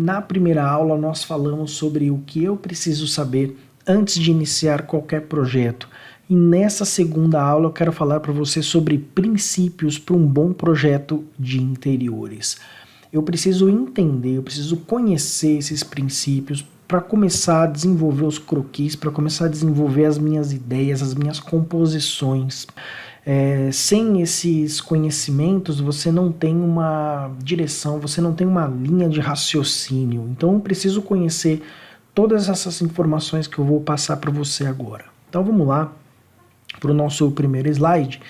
na primeira aula nós falamos sobre o que eu preciso saber antes de iniciar qualquer projeto. E nessa segunda aula eu quero falar para você sobre princípios para um bom projeto de interiores. Eu preciso entender, eu preciso conhecer esses princípios para começar a desenvolver os croquis, para começar a desenvolver as minhas ideias, as minhas composições. Sem esses conhecimentos, você não tem uma direção, você não tem uma linha de raciocínio. Então eu preciso conhecer todas essas informações que eu vou passar para você agora. Então vamos lá para o nosso primeiro slide,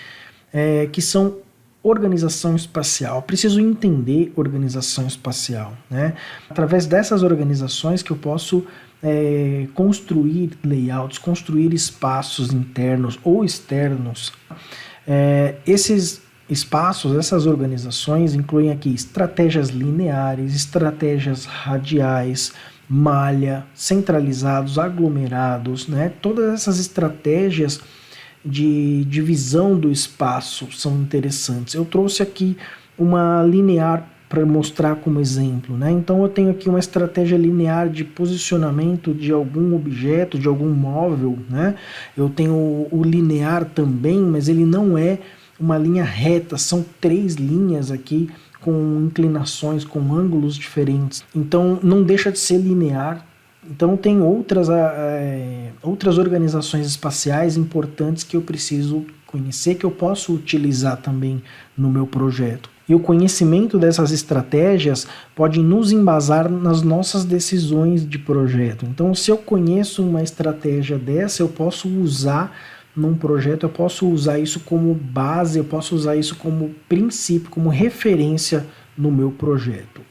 que são organização espacial. Eu preciso entender organização espacial, né? Através dessas organizações que eu posso construir layouts, construir espaços internos ou externos. Esses espaços, essas organizações incluem aqui estratégias lineares, estratégias radiais, malha, centralizados, aglomerados, né? Todas essas estratégias de divisão do espaço são interessantes. Eu trouxe aqui uma linear para mostrar como exemplo, né? Então eu tenho aqui uma estratégia linear de posicionamento de algum objeto, de algum móvel, né? Eu tenho o linear também, mas ele não é uma linha reta, são 3 linhas aqui com inclinações, com ângulos diferentes. Então não deixa de ser linear. Então tem outras organizações espaciais importantes que eu preciso conhecer, que eu posso utilizar também no meu projeto. E o conhecimento dessas estratégias pode nos embasar nas nossas decisões de projeto. Então se eu conheço uma estratégia dessa, eu posso usar num projeto, eu posso usar isso como base, eu posso usar isso como princípio, como referência no meu projeto.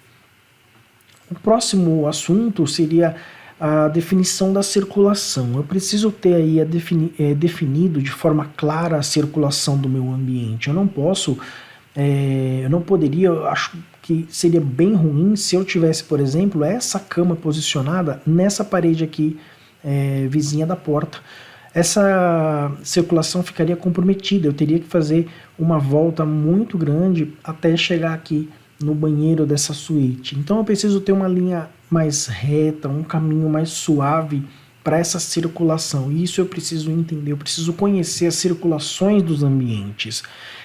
O próximo assunto seria a definição da circulação. Eu preciso ter aí definido de forma clara a circulação do meu ambiente. Eu não poderia, eu acho que seria bem ruim se eu tivesse, por exemplo, essa cama posicionada nessa parede aqui, vizinha da porta. Essa circulação ficaria comprometida, eu teria que fazer uma volta muito grande até chegar aqui no banheiro dessa suíte. Então eu preciso ter uma linha mais reta, um caminho mais suave para essa circulação. E isso eu preciso entender, eu preciso conhecer as circulações dos ambientes.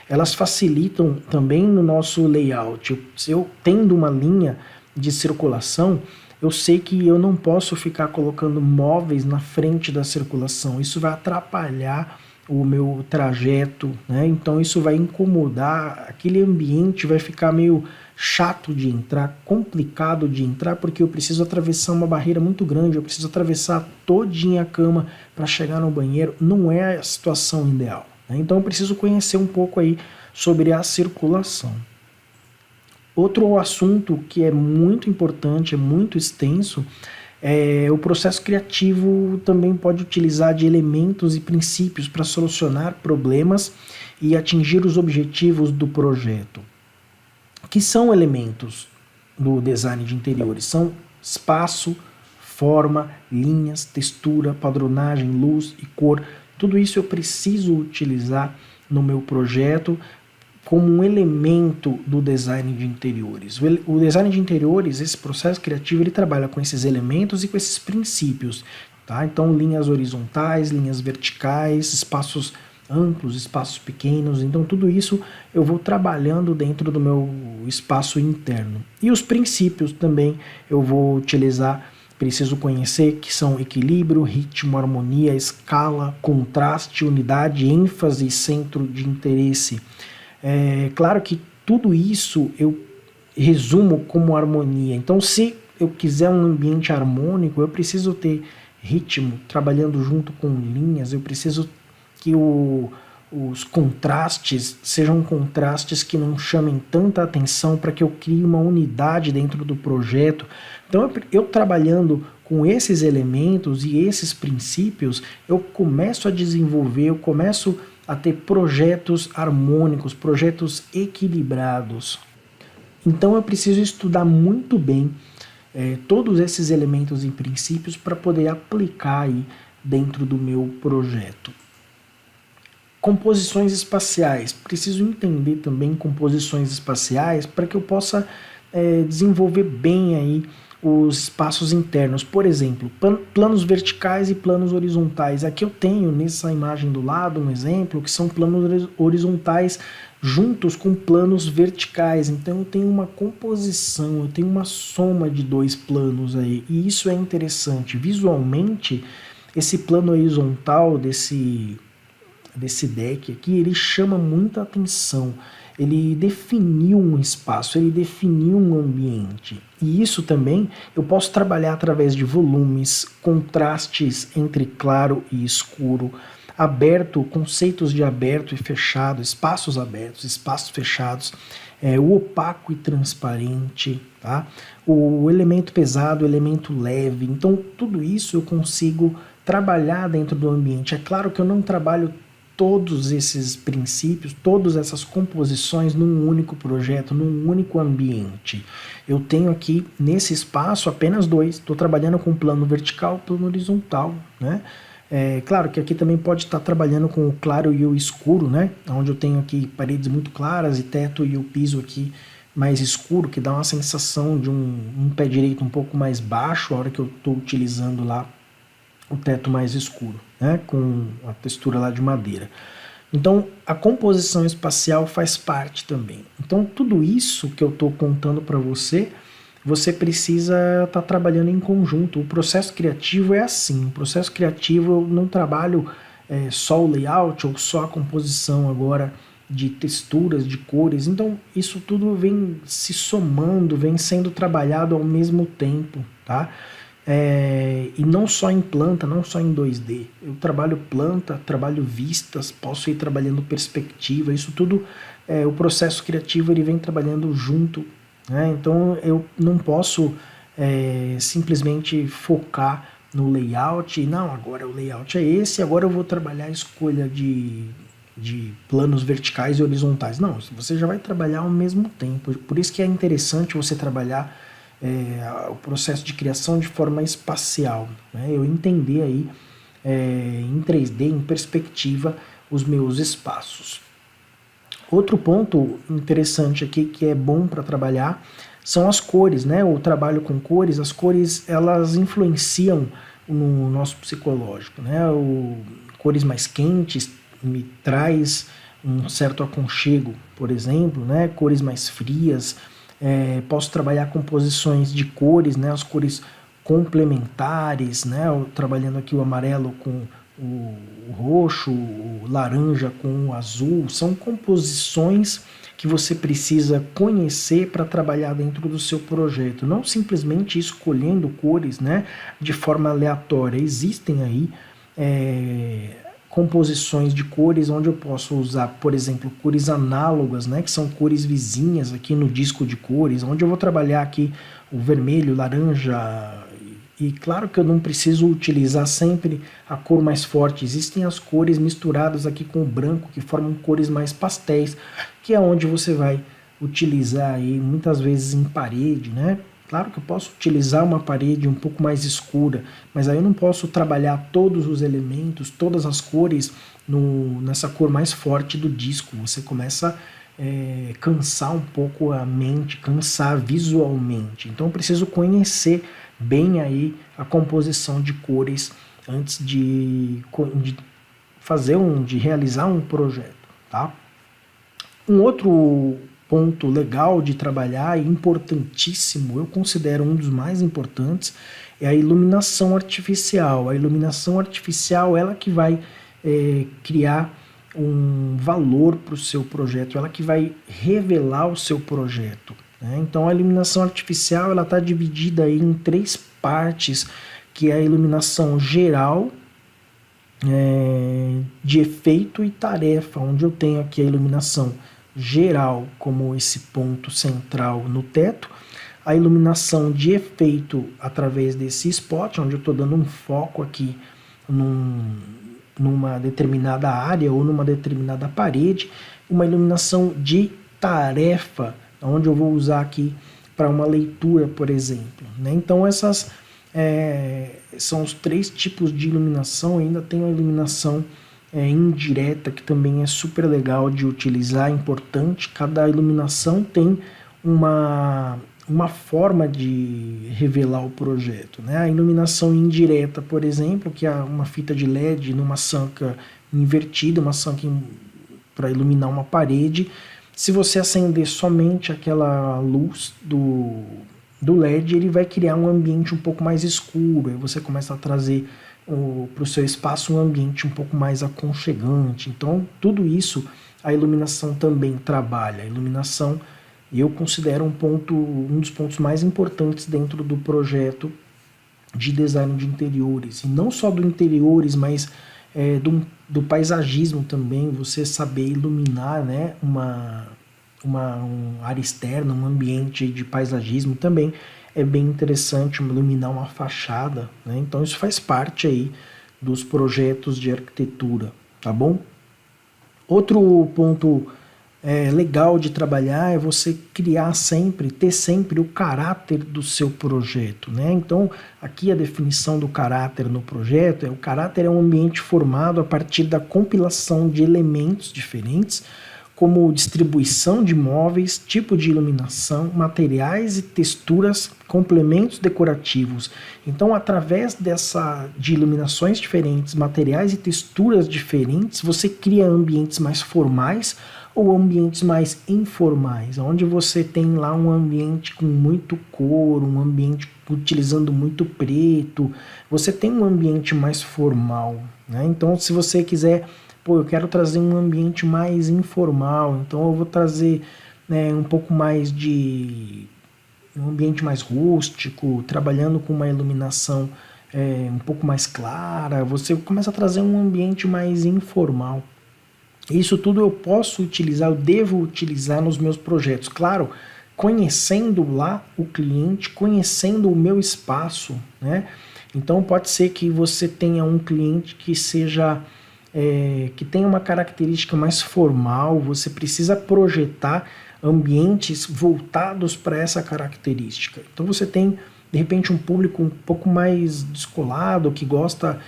Elas facilitam também no nosso layout. Se eu tendo uma linha de circulação, eu sei que eu não posso ficar colocando móveis na frente da circulação. Isso vai atrapalhar o meu trajeto, né? Então isso vai incomodar, aquele ambiente vai ficar meio chato de entrar, complicado de entrar, porque eu preciso atravessar uma barreira muito grande, eu preciso atravessar todinha a cama para chegar no banheiro, não é a situação ideal, né? Então eu preciso conhecer um pouco aí sobre a circulação. Outro assunto que é muito importante, é muito extenso, o processo criativo também pode utilizar de elementos e princípios para solucionar problemas e atingir os objetivos do projeto. Que são elementos do design de interiores? São espaço, forma, linhas, textura, padronagem, luz e cor. Tudo isso eu preciso utilizar no meu projeto como um elemento do design de interiores. O design de interiores, esse processo criativo, ele trabalha com esses elementos e com esses princípios, tá? Então, linhas horizontais, linhas verticais, espaços amplos, espaços pequenos, então tudo isso eu vou trabalhando dentro do meu espaço interno. E os princípios também eu vou utilizar, preciso conhecer, que são equilíbrio, ritmo, harmonia, escala, contraste, unidade, ênfase e centro de interesse. Claro que tudo isso eu resumo como harmonia. Então, se eu quiser um ambiente harmônico, eu preciso ter ritmo, trabalhando junto com linhas, eu preciso que os contrastes sejam contrastes que não chamem tanta atenção para que eu crie uma unidade dentro do projeto. Então, eu trabalhando com esses elementos e esses princípios, eu começo a desenvolver, eu começo a ter projetos harmônicos, projetos equilibrados. Então eu preciso estudar muito bem todos esses elementos e princípios para poder aplicar aí dentro do meu projeto. Composições espaciais. Preciso entender também composições espaciais para que eu possa desenvolver bem aí os espaços internos. Por exemplo, planos verticais e planos horizontais. Aqui eu tenho nessa imagem do lado um exemplo que são planos horizontais juntos com planos verticais. Então eu tenho uma composição, eu tenho uma soma de dois planos aí. E isso é interessante. Visualmente, esse plano horizontal desse deck aqui, ele chama muita atenção. Ele definiu um espaço, ele definiu um ambiente. E isso também eu posso trabalhar através de volumes, contrastes entre claro e escuro, aberto, conceitos de aberto e fechado, espaços abertos, espaços fechados, o opaco e transparente, tá? O elemento pesado, o elemento leve. Então, tudo isso eu consigo trabalhar dentro do ambiente. É claro que eu não trabalho todos esses princípios, todas essas composições num único projeto, num único ambiente. Eu tenho aqui nesse espaço apenas dois. Estou trabalhando com plano vertical, plano horizontal, né? Claro que aqui também pode estar trabalhando com o claro e o escuro, né? Onde eu tenho aqui paredes muito claras e teto e o piso aqui mais escuro, que dá uma sensação de um pé direito um pouco mais baixo, a hora que eu estou utilizando lá o teto mais escuro, né? Com a textura lá de madeira. Então, a composição espacial faz parte também. Então, tudo isso que eu estou contando para você, você precisa estar trabalhando em conjunto. O processo criativo é assim. O processo criativo eu não trabalho só o layout ou só a composição agora de texturas, de cores. Então, isso tudo vem se somando, vem sendo trabalhado ao mesmo tempo, tá? E não só em planta, não só em 2D. Eu trabalho planta, trabalho vistas, posso ir trabalhando perspectiva, isso tudo, o processo criativo ele vem trabalhando junto, né? Então eu não posso simplesmente focar no layout, não, agora o layout é esse, agora eu vou trabalhar a escolha de planos verticais e horizontais. Não, você já vai trabalhar ao mesmo tempo, por isso que é interessante você trabalhar o processo de criação de forma espacial, né? Eu entender aí em 3D, em perspectiva, os meus espaços. Outro ponto interessante aqui que é bom para trabalhar são as cores, né? O trabalho com cores, as cores elas influenciam no nosso psicológico, né? Cores mais quentes me traz um certo aconchego, por exemplo, né? Cores mais frias. Posso trabalhar composições de cores, né, as cores complementares, né, trabalhando aqui o amarelo com o roxo, o laranja com o azul, são composições que você precisa conhecer para trabalhar dentro do seu projeto, não simplesmente escolhendo cores, né, de forma aleatória. Existem aí composições de cores onde eu posso usar, por exemplo, cores análogas, né, que são cores vizinhas aqui no disco de cores, onde eu vou trabalhar aqui o vermelho, laranja, e claro que eu não preciso utilizar sempre a cor mais forte, existem as cores misturadas aqui com o branco que formam cores mais pastéis, que é onde você vai utilizar aí muitas vezes em parede, né? Claro que eu posso utilizar uma parede um pouco mais escura, mas aí eu não posso trabalhar todos os elementos, todas as cores nessa cor mais forte do disco. Você começa a cansar um pouco a mente, cansar visualmente. Então eu preciso conhecer bem aí a composição de cores antes de realizar um projeto, tá? Um outro ponto legal de trabalhar e importantíssimo, eu considero um dos mais importantes, é a iluminação artificial. A iluminação artificial, ela que vai criar um valor para o seu projeto, ela que vai revelar o seu projeto, né? Então a iluminação artificial ela está dividida aí em 3 partes, que é a iluminação geral, de efeito e tarefa, onde eu tenho aqui a iluminação geral como esse ponto central no teto, a iluminação de efeito através desse spot, onde eu estou dando um foco aqui numa determinada área ou numa determinada parede, uma iluminação de tarefa, onde eu vou usar aqui para uma leitura, por exemplo, né? Então essas são os 3 tipos de iluminação. Ainda tem a iluminação indireta, que também é super legal de utilizar, é importante. Cada iluminação tem uma forma de revelar o projeto, né? A iluminação indireta, por exemplo, que é uma fita de LED numa sanca invertida, uma sanca para iluminar uma parede. Se você acender somente aquela luz do LED, ele vai criar um ambiente um pouco mais escuro, aí você começa a trazer para o seu espaço um ambiente um pouco mais aconchegante. Então, tudo isso a iluminação também trabalha. A iluminação eu considero um dos pontos mais importantes dentro do projeto de design de interiores. E não só do interiores, mas do paisagismo também, você saber iluminar, né, uma área externa, um ambiente de paisagismo também é bem interessante, iluminar uma fachada, né? Então isso faz parte aí dos projetos de arquitetura, tá bom? Outro ponto legal de trabalhar é você ter sempre o caráter do seu projeto, né? Então, aqui a definição do caráter no projeto o caráter é um ambiente formado a partir da compilação de elementos diferentes, como distribuição de móveis, tipo de iluminação, materiais e texturas, complementos decorativos. Então, através de iluminações diferentes, materiais e texturas diferentes, você cria ambientes mais formais ou ambientes mais informais, onde você tem lá um ambiente com muito couro, um ambiente utilizando muito preto, você tem um ambiente mais formal, né? Então, se você quiser, eu quero trazer um ambiente mais informal, então eu vou trazer, né, um pouco mais um ambiente mais rústico, trabalhando com uma iluminação um pouco mais clara, você começa a trazer um ambiente mais informal. Isso tudo eu posso utilizar, eu devo utilizar nos meus projetos. Claro, conhecendo lá o cliente, conhecendo o meu espaço, né? Então pode ser que você tenha um cliente que que tenha uma característica mais formal, você precisa projetar ambientes voltados para essa característica. Então você tem, de repente, um público um pouco mais descolado, que gosta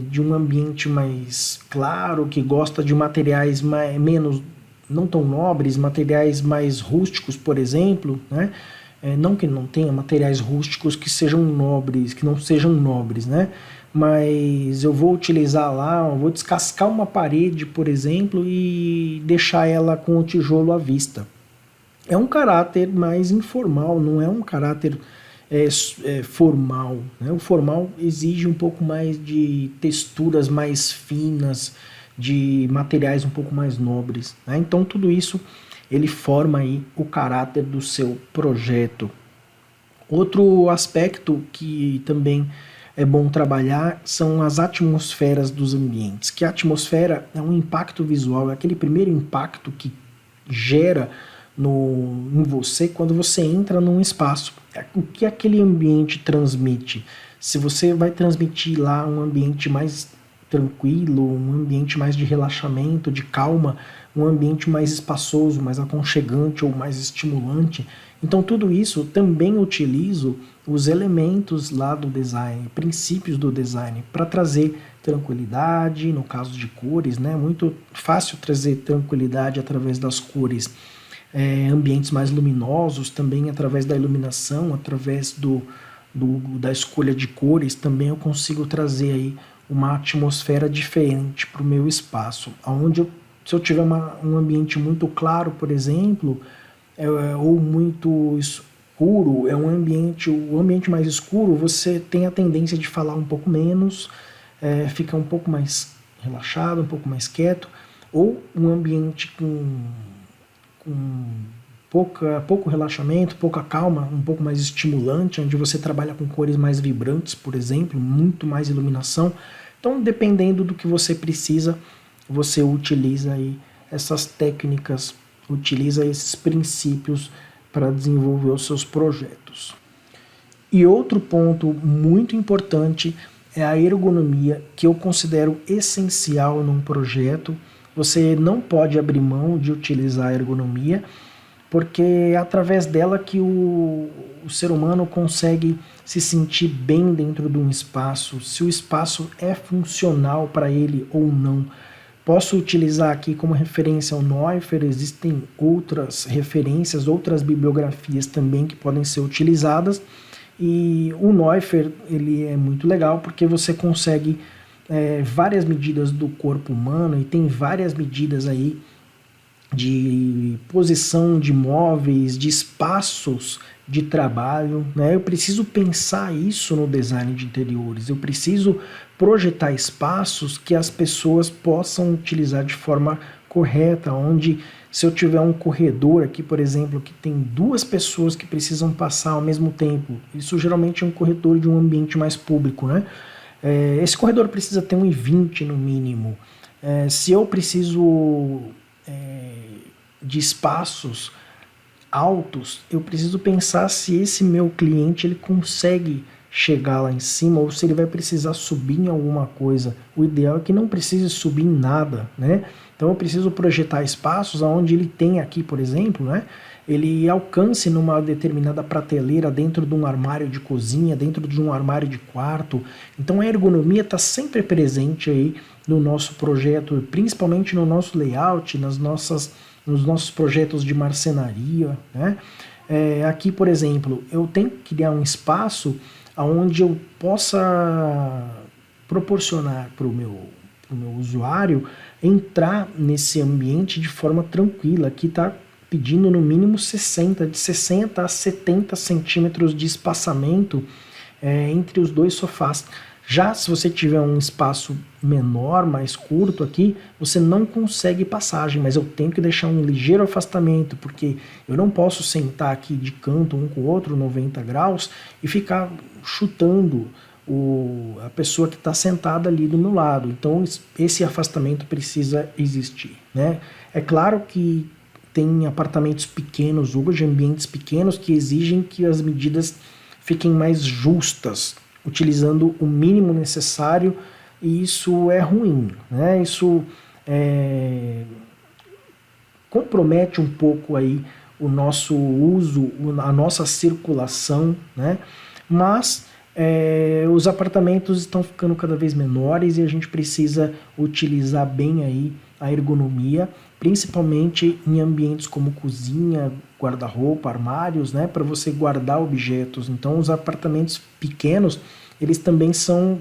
de um ambiente mais claro, que gosta de materiais menos, não tão nobres, materiais mais rústicos, por exemplo, né? Não que não tenha materiais rústicos que sejam nobres, que não sejam nobres, né? Mas eu vou utilizar lá, eu vou descascar uma parede, por exemplo, e deixar ela com o tijolo à vista. É um caráter mais informal, não é um caráter formal, né? O formal exige um pouco mais de texturas mais finas, de materiais um pouco mais nobres, né? Então tudo isso ele forma aí o caráter do seu projeto. Outro aspecto que também é bom trabalhar são as atmosferas dos ambientes. Que a atmosfera é um impacto visual, é aquele primeiro impacto que gera em você quando você entra num espaço. O que aquele ambiente transmite? Se você vai transmitir lá um ambiente mais tranquilo, um ambiente mais de relaxamento, de calma, um ambiente mais espaçoso, mais aconchegante ou mais estimulante. Então tudo isso também utilizo os elementos lá do design, princípios do design, para trazer tranquilidade, no caso de cores, né? Muito fácil trazer tranquilidade através das cores. Ambientes mais luminosos também através da iluminação, através da escolha de cores, também eu consigo trazer aí uma atmosfera diferente para o meu espaço, onde se eu tiver um ambiente muito claro, por exemplo, ou muito escuro, o ambiente mais escuro, você tem a tendência de falar um pouco menos, fica um pouco mais relaxado, um pouco mais quieto, ou um ambiente com pouco relaxamento, pouca calma, um pouco mais estimulante, onde você trabalha com cores mais vibrantes, por exemplo, muito mais iluminação. Então, dependendo do que você precisa, você utiliza aí essas técnicas, utiliza esses princípios para desenvolver os seus projetos. E outro ponto muito importante é a ergonomia, que eu considero essencial num projeto. Você não pode abrir mão de utilizar a ergonomia, porque é através dela que o ser humano consegue se sentir bem dentro de um espaço, se o espaço é funcional para ele ou não. Posso utilizar aqui como referência o Neuffer, existem outras referências, outras bibliografias também que podem ser utilizadas, e o Neuffer ele é muito legal porque você consegue várias medidas do corpo humano e tem várias medidas aí de posição de móveis, de espaços de trabalho, né? Eu preciso pensar isso no design de interiores, eu preciso projetar espaços que as pessoas possam utilizar de forma correta, onde se eu tiver um corredor aqui, por exemplo, que tem duas pessoas que precisam passar ao mesmo tempo, isso geralmente é um corredor de um ambiente mais público, né? Esse corredor precisa ter 1,20 no mínimo. Se eu preciso de espaços altos, eu preciso pensar se esse meu cliente ele consegue chegar lá em cima ou se ele vai precisar subir em alguma coisa. O ideal é que não precise subir em nada, né? Então eu preciso projetar espaços onde ele tem aqui, por exemplo, né? Ele alcance numa determinada prateleira dentro de um armário de cozinha, dentro de um armário de quarto. Então a ergonomia está sempre presente aí no nosso projeto, principalmente no nosso layout, nos nossos projetos de marcenaria, né? Aqui, por exemplo, eu tenho que criar um espaço onde eu possa proporcionar para o meu usuário entrar nesse ambiente de forma tranquila. Aqui está pedindo no mínimo de 60 a 70 centímetros de espaçamento entre os dois sofás. Já se você tiver um espaço menor, mais curto aqui, você não consegue passagem, mas eu tenho que deixar um ligeiro afastamento, porque eu não posso sentar aqui de canto um com o outro, 90 graus, e ficar chutando a pessoa que está sentada ali do meu lado. Então esse afastamento precisa existir, né? É claro que tem apartamentos pequenos hoje, ambientes pequenos, que exigem que as medidas fiquem mais justas, utilizando o mínimo necessário, e isso é ruim, né? Isso compromete um pouco aí o nosso uso, a nossa circulação, né? Mas os apartamentos estão ficando cada vez menores e a gente precisa utilizar bem aí a ergonomia, principalmente em ambientes como cozinha, guarda-roupa, armários, né, para você guardar objetos. Então os apartamentos pequenos, eles também são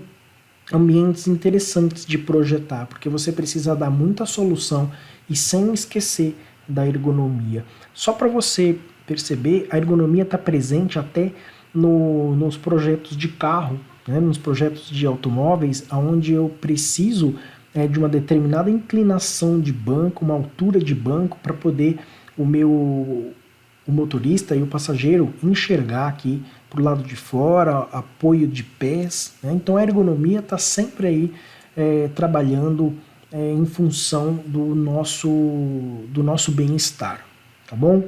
ambientes interessantes de projetar, porque você precisa dar muita solução e sem esquecer da ergonomia. Só para você perceber, a ergonomia está presente até nos projetos de carro, né, nos projetos de automóveis, onde eu preciso de uma determinada inclinação de banco, uma altura de banco, para poder o motorista e o passageiro enxergar aqui para o lado de fora, apoio de pés, né? Então a ergonomia está sempre aí trabalhando em função do nosso bem-estar, tá bom?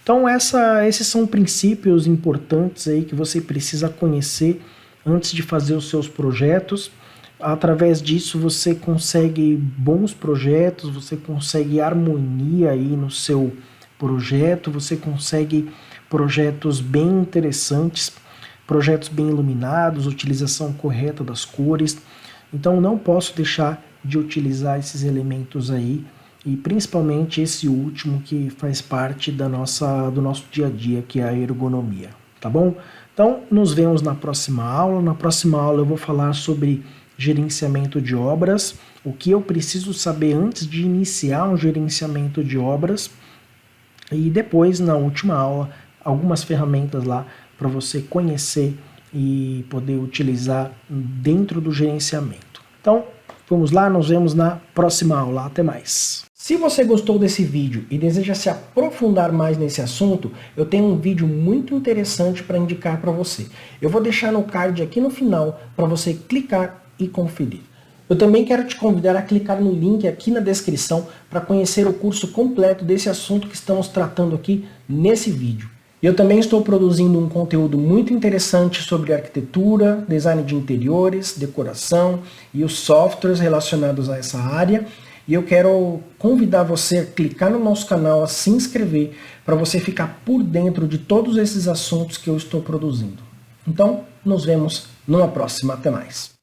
Então esses são princípios importantes aí que você precisa conhecer antes de fazer os seus projetos. Através disso você consegue bons projetos, você consegue harmonia aí no seu projeto, você consegue projetos bem interessantes, projetos bem iluminados, utilização correta das cores. Então não posso deixar de utilizar esses elementos aí, e principalmente esse último que faz parte do nosso dia a dia, que é a ergonomia, tá bom? Então nos vemos na próxima aula. Na próxima aula eu vou falar sobre gerenciamento de obras, o que eu preciso saber antes de iniciar um gerenciamento de obras, e depois, na última aula, algumas ferramentas lá para você conhecer e poder utilizar dentro do gerenciamento. Então, vamos lá, nos vemos na próxima aula. Até mais! Se você gostou desse vídeo e deseja se aprofundar mais nesse assunto, eu tenho um vídeo muito interessante para indicar para você. Eu vou deixar no card aqui no final para você clicar e conferir. Eu também quero te convidar a clicar no link aqui na descrição para conhecer o curso completo desse assunto que estamos tratando aqui nesse vídeo. Eu também estou produzindo um conteúdo muito interessante sobre arquitetura, design de interiores, decoração e os softwares relacionados a essa área. E eu quero convidar você a clicar no nosso canal, a se inscrever, para você ficar por dentro de todos esses assuntos que eu estou produzindo. Então, nos vemos numa próxima. Até mais!